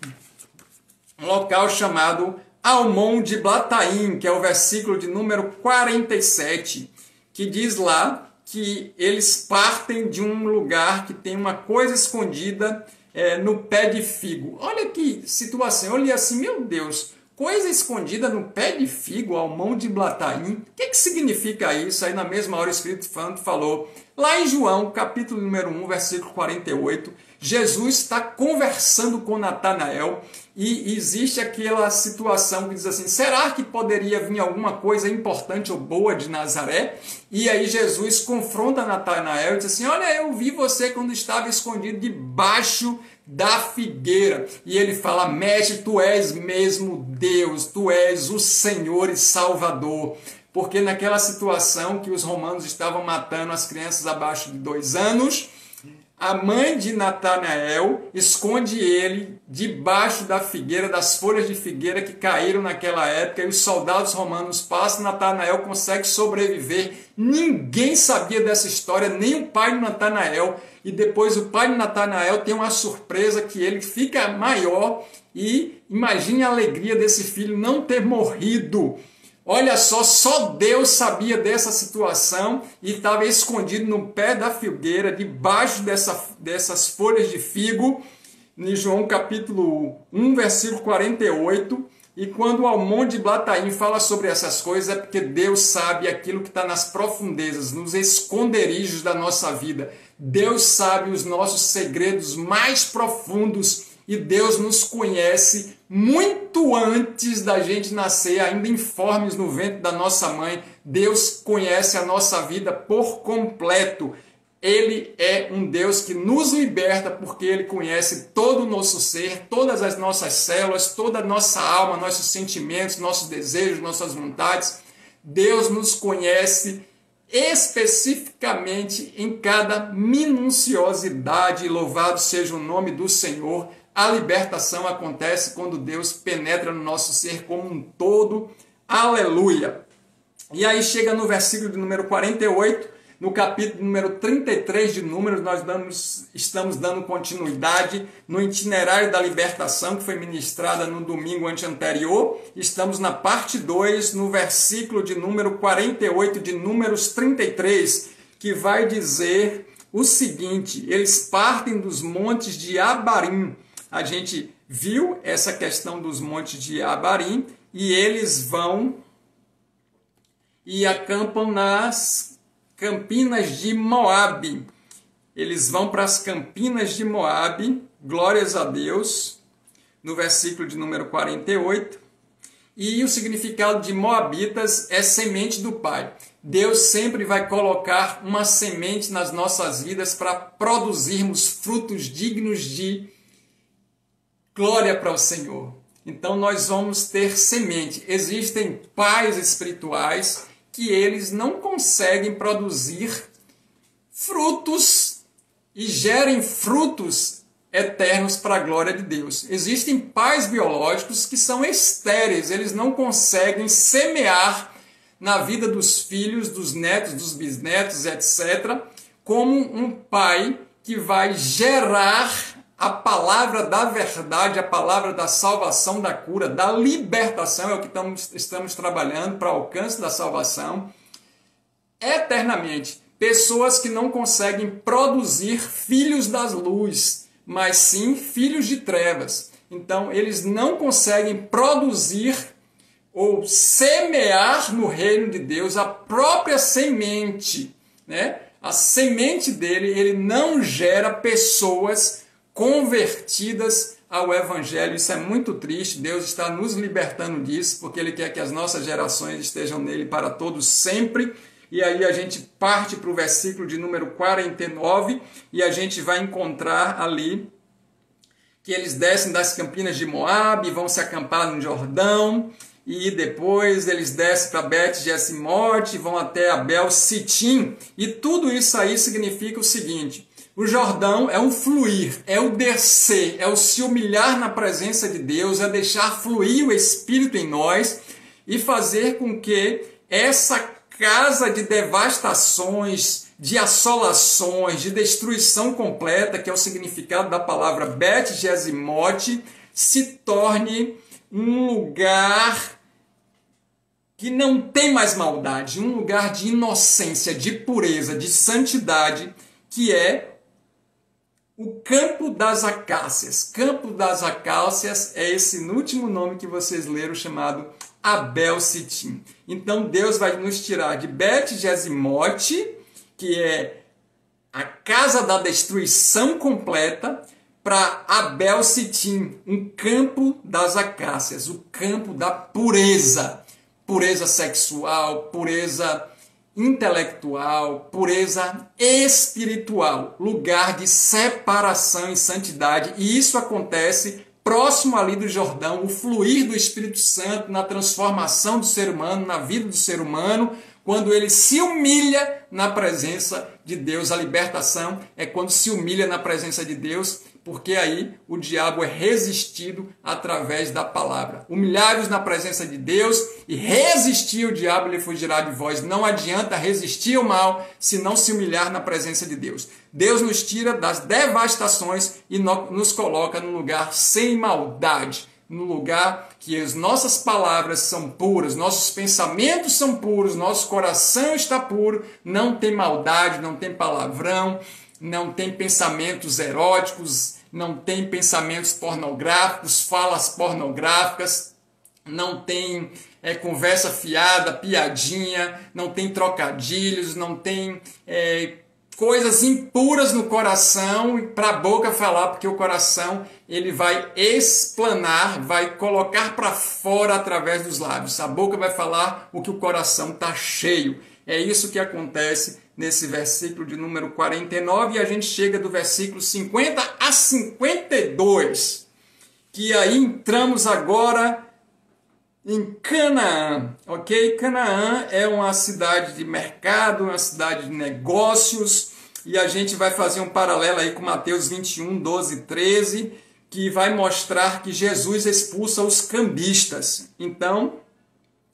local chamado Almon de Blataim, que é o versículo de número 47, que diz lá que eles partem de um lugar que tem uma coisa escondida no pé de figo. Olha que situação, eu li assim, meu Deus, coisa escondida no pé de figo, Almon de Blataim. O que significa isso? Aí na mesma hora o Espírito Santo falou, lá em João, capítulo número 1, versículo 48, Jesus está conversando com Natanael, e existe aquela situação que diz assim, será que poderia vir alguma coisa importante ou boa de Nazaré? E aí Jesus confronta Natanael e diz assim, olha, eu vi você quando estava escondido debaixo da figueira. E ele fala, mestre, tu és mesmo Deus, tu és o Senhor e Salvador. Porque naquela situação que os romanos estavam matando as crianças abaixo de 2 anos, a mãe de Natanael esconde ele debaixo da figueira, das folhas de figueira que caíram naquela época, e os soldados romanos passam, Natanael consegue sobreviver. Ninguém sabia dessa história, nem o pai de Natanael, e depois o pai de Natanael tem uma surpresa que ele fica maior, e imagine a alegria desse filho não ter morrido. Olha só Deus sabia dessa situação e estava escondido no pé da figueira, debaixo dessas folhas de figo. Em João capítulo 1, versículo 48, E quando o Almonte de Blataim fala sobre essas coisas, é porque Deus sabe aquilo que está nas profundezas, nos esconderijos da nossa vida. Deus sabe os nossos segredos mais profundos e Deus nos conhece muito antes da gente nascer, ainda informes no ventre da nossa mãe. Deus conhece a nossa vida por completo. Ele é um Deus que nos liberta porque Ele conhece todo o nosso ser, todas as nossas células, toda a nossa alma, nossos sentimentos, nossos desejos, nossas vontades. Deus nos conhece especificamente em cada minuciosidade. Louvado seja o nome do Senhor. A libertação acontece quando Deus penetra no nosso ser como um todo. Aleluia! E aí chega no versículo de número 48, no capítulo número 33 de Números, nós estamos dando continuidade no itinerário da libertação que foi ministrada no domingo anterior. Estamos na parte 2, no versículo de número 48 de Números 33, que vai dizer o seguinte: eles partem dos montes de Abarim. A gente viu essa questão dos montes de Abarim e eles vão e acampam nas Campinas de Moabe. Eles vão para as Campinas de Moabe, glórias a Deus, no versículo de número 48. E o significado de Moabitas é semente do Pai. Deus sempre vai colocar uma semente nas nossas vidas para produzirmos frutos dignos de glória para o Senhor. Então nós vamos ter semente. Existem pais espirituais que eles não conseguem produzir frutos e gerem frutos eternos para a glória de Deus. Existem pais biológicos que são estéreis, eles não conseguem semear na vida dos filhos, dos netos, dos bisnetos, etc., como um pai que vai gerar a palavra da verdade, a palavra da salvação, da cura, da libertação, é o que estamos trabalhando para o alcance da salvação, eternamente. Pessoas que não conseguem produzir filhos das luzes, mas sim filhos de trevas. Então, eles não conseguem produzir ou semear no reino de Deus a própria semente, né? A semente dele, ele não gera pessoas convertidas ao Evangelho. Isso é muito triste. Deus está nos libertando disso, porque Ele quer que as nossas gerações estejam nele para todos sempre. E aí a gente parte para o versículo de número 49 e a gente vai encontrar ali que eles descem das Campinas de Moabe, vão se acampar no Jordão, e depois eles descem para Bet-Jesimote, vão até Abel-Sitim, e tudo isso aí significa o seguinte: o Jordão é um fluir, é o descer, é o se humilhar na presença de Deus, é deixar fluir o Espírito em nós e fazer com que essa casa de devastações, de assolações, de destruição completa, que é o significado da palavra Bet-Jesimote, se torne um lugar que não tem mais maldade, um lugar de inocência, de pureza, de santidade, que é o Campo das Acácias. Campo das Acácias é esse último nome que vocês leram, chamado Abel-Sitim. Então Deus vai nos tirar de Bet-Jesimote, que é a casa da destruição completa, para Abel-Sitim, um campo das acácias, o campo da pureza. Pureza sexual, pureza intelectual, pureza espiritual, lugar de separação e santidade. E isso acontece próximo ali do Jordão, o fluir do Espírito Santo na transformação do ser humano, na vida do ser humano, quando ele se humilha na presença de Deus. A libertação é quando se humilha na presença de Deus, porque aí o diabo é resistido através da palavra. Humilhai-vos na presença de Deus e resistir o diabo, ele fugirá de vós. Não adianta resistir o mal se não se humilhar na presença de Deus. Deus nos tira das devastações e nos coloca num lugar sem maldade, no lugar que as nossas palavras são puras, nossos pensamentos são puros, nosso coração está puro, não tem maldade, não tem palavrão, não tem pensamentos eróticos, não tem pensamentos pornográficos, falas pornográficas, não tem conversa fiada, piadinha, não tem trocadilhos, não tem coisas impuras no coração para a boca falar, porque o coração ele vai explanar, vai colocar para fora através dos lábios. A boca vai falar o que o coração está cheio. É isso que acontece nesse versículo de número 49 e a gente chega do versículo 50 a 52, que aí entramos agora em Canaã, ok? Canaã é uma cidade de mercado, uma cidade de negócios, e a gente vai fazer um paralelo aí com Mateus 21, 12, 13, que vai mostrar que Jesus expulsa os cambistas. Então,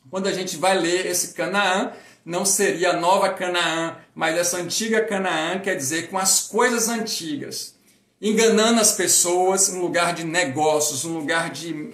quando a gente vai ler esse Canaã, não seria a nova Canaã, mas essa antiga Canaã quer dizer com as coisas antigas, enganando as pessoas, um lugar de negócios, um lugar de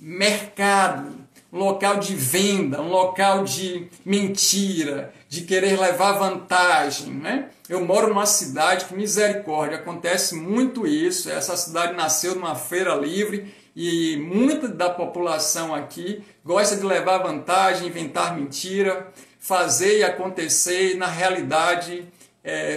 mercado, um local de venda, um local de mentira, de querer levar vantagem, né? Eu moro numa cidade que, misericórdia, acontece muito isso. Essa cidade nasceu numa feira livre e muita da população aqui gosta de levar vantagem, inventar mentira, fazer e acontecer, e na realidade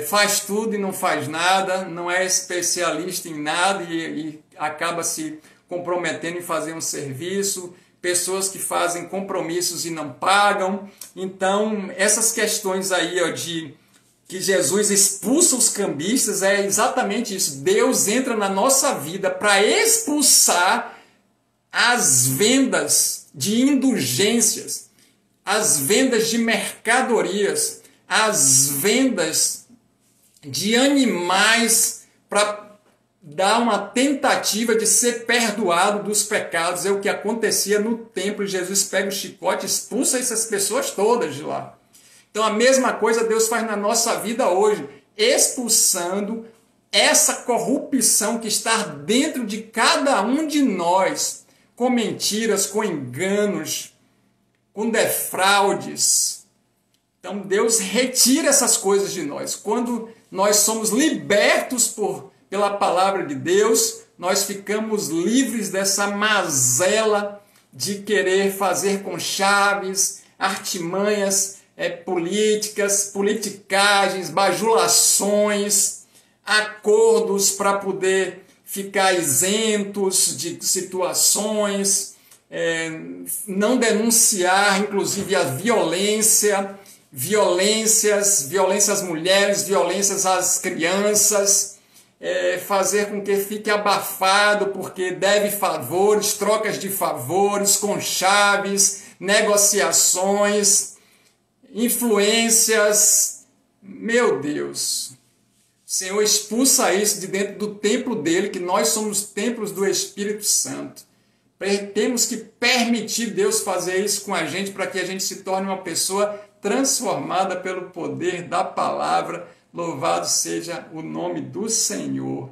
faz tudo e não faz nada, não é especialista em nada e acaba se comprometendo em fazer um serviço, pessoas que fazem compromissos e não pagam. Então, essas questões aí de que Jesus expulsa os cambistas é exatamente isso. Deus entra na nossa vida para expulsar as vendas de indulgências, as vendas de mercadorias, as vendas de animais para dar uma tentativa de ser perdoado dos pecados. É o que acontecia no templo. Jesus pega o chicote e expulsa essas pessoas todas de lá. Então a mesma coisa Deus faz na nossa vida hoje, expulsando essa corrupção que está dentro de cada um de nós, com mentiras, com enganos, com defraudes. Então Deus retira essas coisas de nós. Quando nós somos libertos pela palavra de Deus, nós ficamos livres dessa mazela de querer fazer com chaves, artimanhas políticas, politicagens, bajulações, acordos para poder ficar isentos de situações, não denunciar, inclusive, a violências às mulheres, violências às crianças, fazer com que fique abafado porque deve favores, trocas de favores, conchaves, negociações, influências. Meu Deus, o Senhor expulsa isso de dentro do templo dele, que nós somos templos do Espírito Santo. Temos que permitir Deus fazer isso com a gente para que a gente se torne uma pessoa transformada pelo poder da palavra. Louvado seja o nome do Senhor.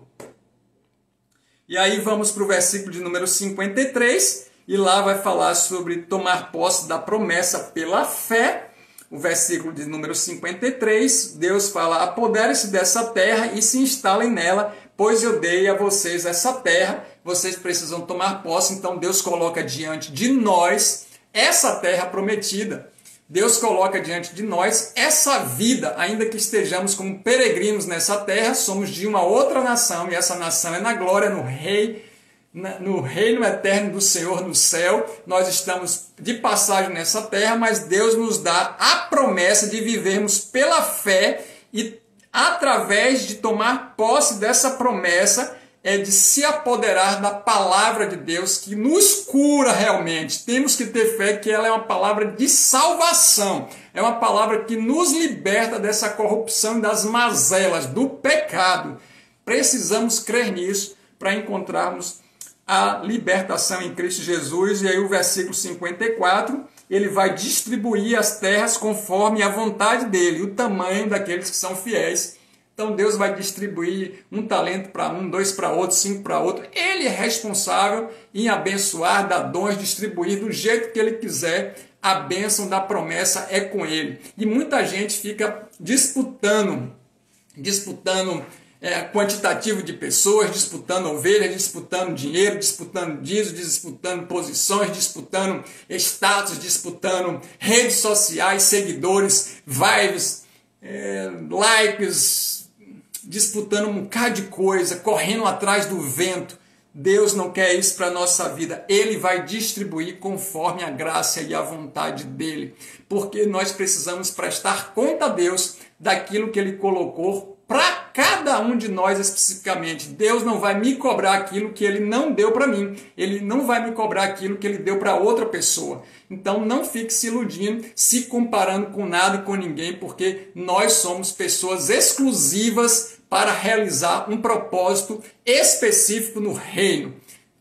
E aí vamos para o versículo de número 53, e lá vai falar sobre tomar posse da promessa pela fé. O versículo de número 53, Deus fala: apoderem-se dessa terra e se instalem nela, pois eu dei a vocês essa terra, vocês precisam tomar posse. Então Deus coloca diante de nós essa terra prometida. Deus coloca diante de nós essa vida, ainda que estejamos como peregrinos nessa terra, somos de uma outra nação, e essa nação é na glória, no reino eterno do Senhor no céu. Nós estamos de passagem nessa terra, mas Deus nos dá a promessa de vivermos pela fé, e através de tomar posse dessa promessa, de se apoderar da palavra de Deus, que nos cura realmente. Temos que ter fé que ela é uma palavra de salvação, é uma palavra que nos liberta dessa corrupção e das mazelas, do pecado. Precisamos crer nisso para encontrarmos a libertação em Cristo Jesus. E aí o versículo 54, ele vai distribuir as terras conforme a vontade dele, o tamanho daqueles que são fiéis. Então Deus vai distribuir 1 talento para um, 2 para outro, 5 para outro. Ele é responsável em abençoar, dar dons, distribuir do jeito que ele quiser. A bênção da promessa é com ele. E muita gente fica disputando quantitativo de pessoas, disputando ovelhas, disputando dinheiro, disputando dízimo, disputando posições, disputando status, disputando redes sociais, seguidores, vibes, likes, disputando um bocado de coisa, correndo atrás do vento. Deus não quer isso para a nossa vida. Ele vai distribuir conforme a graça e a vontade dele. Porque nós precisamos prestar conta a Deus daquilo que ele colocou para cada um de nós especificamente. Deus não vai me cobrar aquilo que ele não deu para mim. Ele não vai me cobrar aquilo que ele deu para outra pessoa. Então não fique se iludindo, se comparando com nada e com ninguém, porque nós somos pessoas exclusivas para realizar um propósito específico no reino.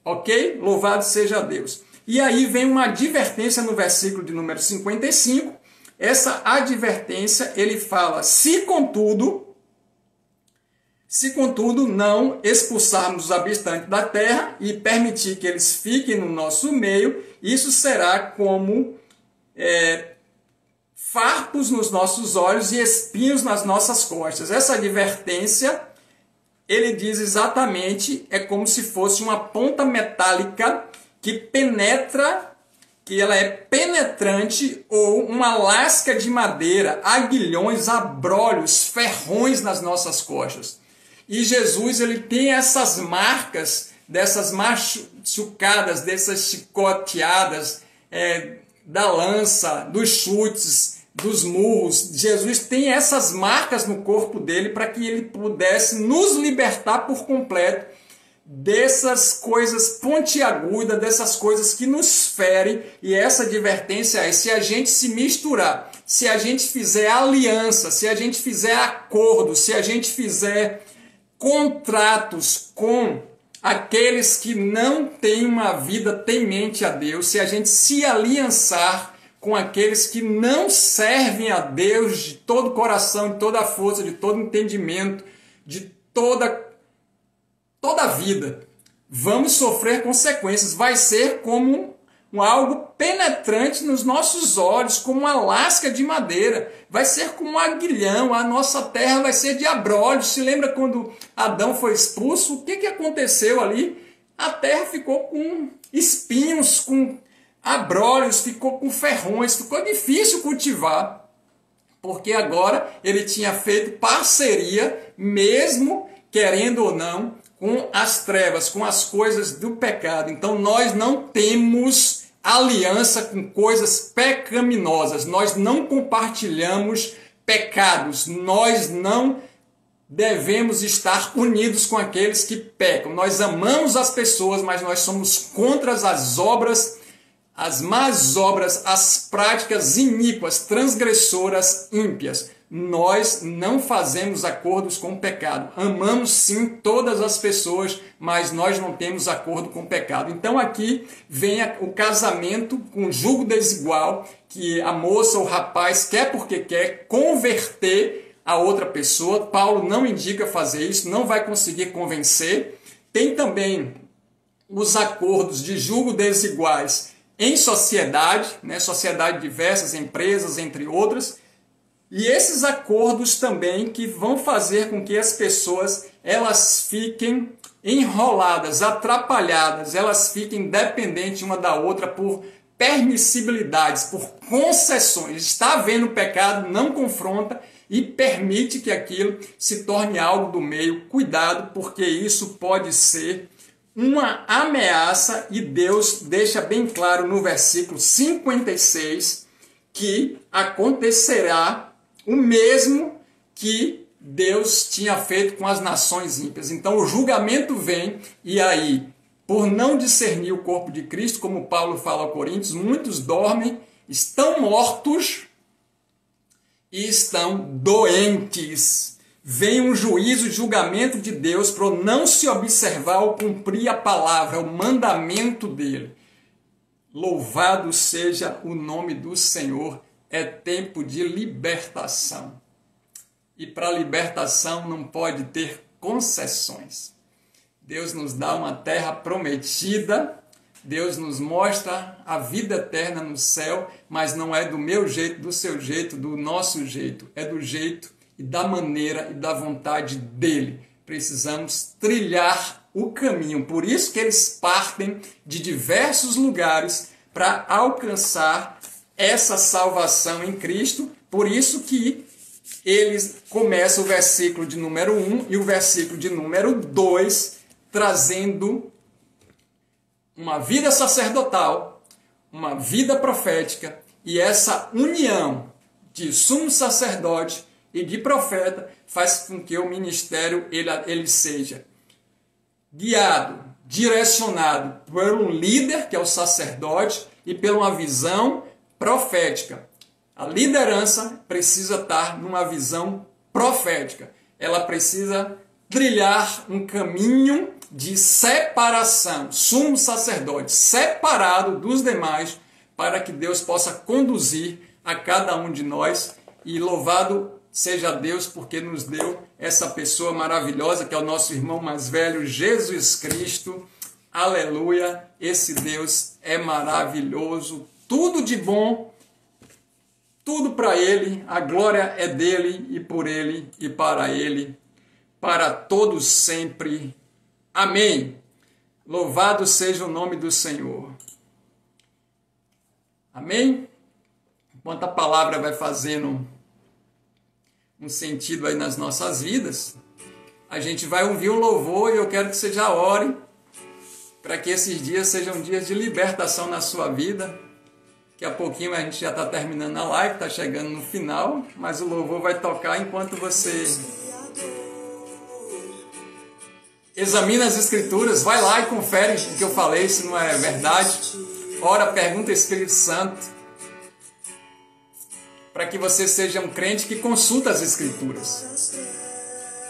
Ok? Louvado seja Deus. E aí vem uma advertência no versículo de número 55. Essa advertência, ele fala: se contudo não expulsarmos os habitantes da terra e permitir que eles fiquem no nosso meio, isso será como farpos nos nossos olhos e espinhos nas nossas costas. Essa advertência, ele diz exatamente, é como se fosse uma ponta metálica que penetra, que ela é penetrante, ou uma lasca de madeira, aguilhões, abrolhos, ferrões nas nossas costas. E Jesus, ele tem essas marcas, dessas machucadas, dessas chicoteadas, da lança, dos chutes, dos murros. Jesus tem essas marcas no corpo dele para que ele pudesse nos libertar por completo dessas coisas pontiagudas, dessas coisas que nos ferem. E essa advertência é: se a gente se misturar, se a gente fizer aliança, se a gente fizer acordo, se a gente fizer contratos com aqueles que não têm uma vida temente a Deus, se a gente se aliançar com aqueles que não servem a Deus de todo o coração, de toda a força, de todo o entendimento, de toda a vida, vamos sofrer consequências. Vai ser como algo penetrante nos nossos olhos, como uma lasca de madeira. Vai ser como um aguilhão. A nossa terra vai ser de abrolhos. Se lembra quando Adão foi expulso? O que aconteceu ali? A terra ficou com espinhos, com abrolhos, ficou com ferrões. Ficou difícil cultivar, porque agora ele tinha feito parceria, mesmo querendo ou não, com as trevas, com as coisas do pecado. Então nós não temos aliança com coisas pecaminosas. Nós não compartilhamos pecados. Nós não devemos estar unidos com aqueles que pecam. Nós amamos as pessoas, mas nós somos contra as obras, as más obras, as práticas iníquas, transgressoras, ímpias. Nós não fazemos acordos com o pecado. Amamos sim todas as pessoas, mas nós não temos acordo com o pecado. Então aqui vem o casamento com jugo desigual, que a moça ou o rapaz quer porque quer converter a outra pessoa. Paulo não indica fazer isso, não vai conseguir convencer. Tem também os acordos de jugo desiguais em sociedade, né? Sociedade diversas, empresas, entre outras. E esses acordos também que vão fazer com que as pessoas elas fiquem enroladas, atrapalhadas, elas fiquem dependentes uma da outra por permissibilidades, por concessões. Está havendo pecado, não confronta e permite que aquilo se torne algo do meio. Cuidado, porque isso pode ser uma ameaça, e Deus deixa bem claro no versículo 56 que acontecerá o mesmo que Deus tinha feito com as nações ímpias. Então o julgamento vem, e aí, por não discernir o corpo de Cristo, como Paulo fala aos Coríntios, muitos dormem, estão mortos e estão doentes. Vem um juízo, julgamento de Deus por não se observar ou cumprir a palavra, o mandamento dele. Louvado seja o nome do Senhor. É tempo de libertação. E para libertação não pode ter concessões. Deus nos dá uma terra prometida, Deus nos mostra a vida eterna no céu, mas não é do meu jeito, do seu jeito, do nosso jeito. É do jeito e da maneira e da vontade dele. precisamos trilhar o caminho. Por isso que eles partem de diversos lugares para alcançar essa salvação em Cristo. Por isso que eles começam o versículo de número 1 e o versículo de número 2 trazendo uma vida sacerdotal, uma vida profética, e essa união de sumo sacerdote e de profeta faz com que o ministério ele seja guiado, direcionado por um líder, que é o sacerdote, e por uma visão profética. A liderança precisa estar numa visão profética. Ela precisa trilhar um caminho de separação, sumo sacerdote, separado dos demais, para que Deus possa conduzir a cada um de nós. E louvado seja Deus, porque nos deu essa pessoa maravilhosa, que é o nosso irmão mais velho, Jesus Cristo. Aleluia! Esse Deus é maravilhoso, tudo de bom, tudo para Ele, a glória é dEle, e por Ele, e para Ele, para todos sempre. Amém. Louvado seja o nome do Senhor. Amém? Enquanto a palavra vai fazendo um sentido aí nas nossas vidas, a gente vai ouvir um louvor, e eu quero que você já ore para que esses dias sejam dias de libertação na sua vida. Daqui a pouquinho a gente já está terminando a live, está chegando no final, mas o louvor vai tocar enquanto você examina as Escrituras, vai lá e confere o que eu falei, se não é verdade. Ora, pergunta ao Espírito Santo, para que você seja um crente que consulta as Escrituras,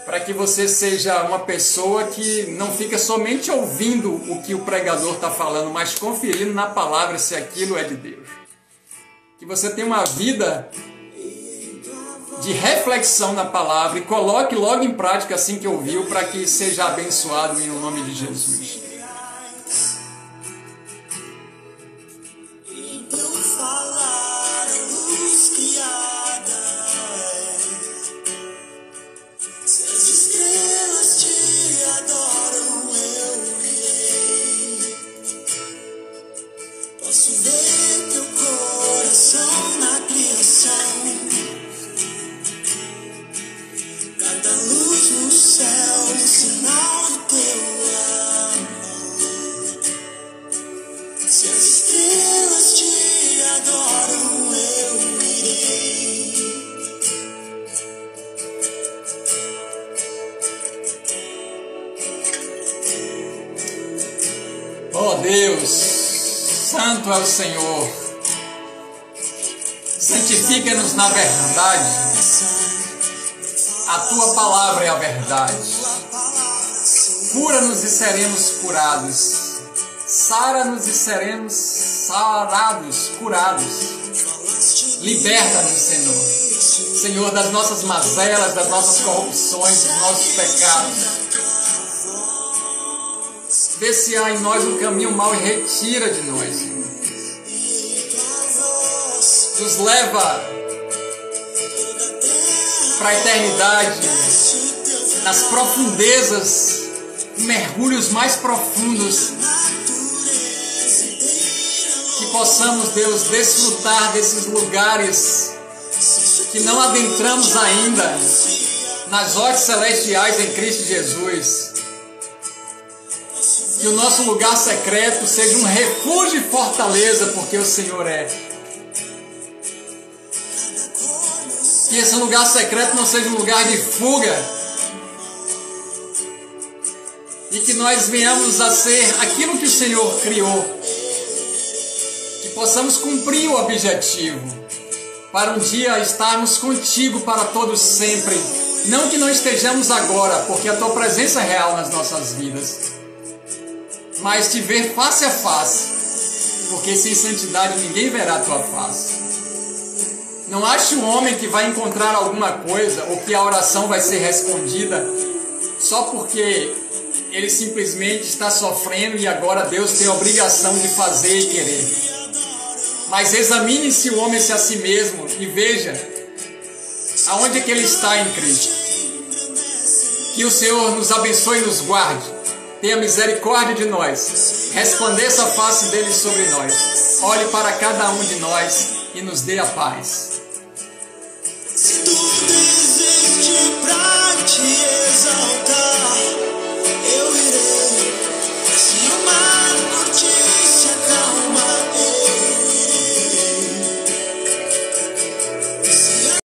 para que você seja uma pessoa que não fica somente ouvindo o que o pregador está falando, mas conferindo na palavra se aquilo é de Deus. Que você tenha uma vida de reflexão na palavra e coloque logo em prática assim que ouviu, para que seja abençoado em nome de Jesus. Oh Deus, santo é o Senhor, santifica-nos na verdade, a Tua palavra é a verdade, cura-nos e seremos curados, sara-nos e seremos sarados, curados, liberta-nos, Senhor, Senhor, das nossas mazelas, das nossas corrupções, dos nossos pecados. Vê se há em nós um caminho mau e retira de nós, Senhor. Nos leva para a eternidade, nas profundezas, mergulhos mais profundos. Que possamos, Deus, desfrutar desses lugares que não adentramos ainda, nas hostes celestiais em Cristo Jesus. Que o nosso lugar secreto seja um refúgio e fortaleza, porque o Senhor é. Que esse lugar secreto não seja um lugar de fuga. E que nós venhamos a ser aquilo que o Senhor criou. Que possamos cumprir o objetivo, para um dia estarmos contigo para todos sempre. Não que não estejamos agora, porque a tua presença é real nas nossas vidas, mas te ver face a face, porque sem santidade ninguém verá a tua face. Não ache um homem que vai encontrar alguma coisa, ou que a oração vai ser respondida, só porque ele simplesmente está sofrendo e agora Deus tem a obrigação de fazer e querer. Mas examine-se o homem-se a si mesmo e veja aonde é que ele está em Cristo. Que o Senhor nos abençoe e nos guarde. Tenha misericórdia de nós. Resplandeça a face dele sobre nós. Olhe para cada um de nós e nos dê a paz. Se tudo existe pra te